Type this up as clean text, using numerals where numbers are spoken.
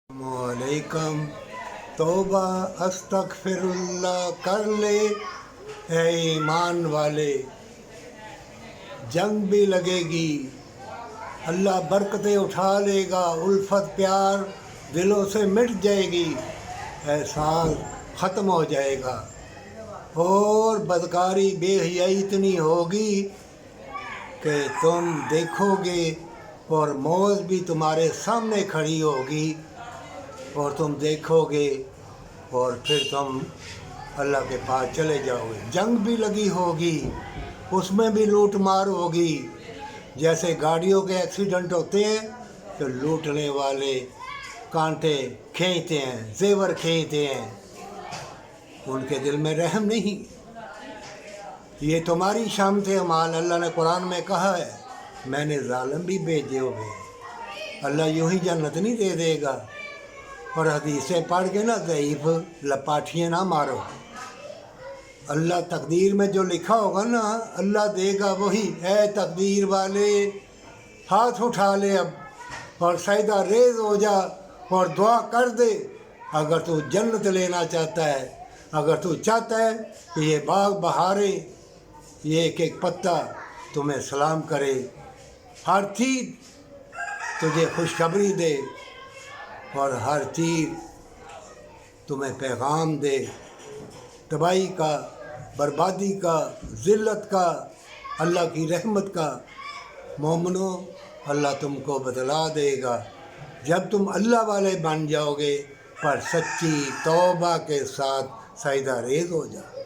अलैकुम। तौबा अस्तगफिरुल्लाह कर ले ए ईमान वाले, जंग भी लगेगी, अल्लाह बरकतें उठा लेगा, उल्फत प्यार दिलों से मिट जाएगी, एहसास ख़त्म हो जाएगा और बदकारी बेहयाई इतनी होगी कि तुम देखोगे और मौत भी तुम्हारे सामने खड़ी होगी और तुम देखोगे और फिर तुम अल्लाह के पास चले जाओगे। जंग भी लगी होगी, उसमें भी लूट मार होगी। जैसे गाड़ियों के एक्सीडेंट होते हैं तो लूटने वाले कांटे खींचते हैं, जेवर खींचते हैं, उनके दिल में रहम नहीं। ये तुम्हारी शाम थे माल। अल्लाह ने कुरान में कहा है मैंने जालिम भी भेजे हुए, अल्लाह यूं ही जन्नत नहीं दे देगा। और हदीसें पढ़ के ना ज़ईफ़ लपाठियाँ ना मारो। अल्लाह तकदीर में जो लिखा होगा ना अल्लाह देगा वही। ऐ तकदीर वाले हाथ उठा ले अब और सजदा रेज़ हो जा और दुआ कर दे। अगर तू जन्नत लेना चाहता है, अगर तू चाहता है कि ये बाग बहारे, ये एक एक पत्ता तुम्हें सलाम करे, हर चीज़ तुझे खुशखबरी दे और हर चीज़ तुम्हें पैगाम दे तबाही का, बर्बादी का, ज़िल्लत का, अल्लाह की रहमत का, मोमिनो अल्लाह तुमको बतला देगा जब तुम अल्लाह वाले बन जाओगे, पर सच्ची तौबा के साथ सजदा रेज़ हो जाओ।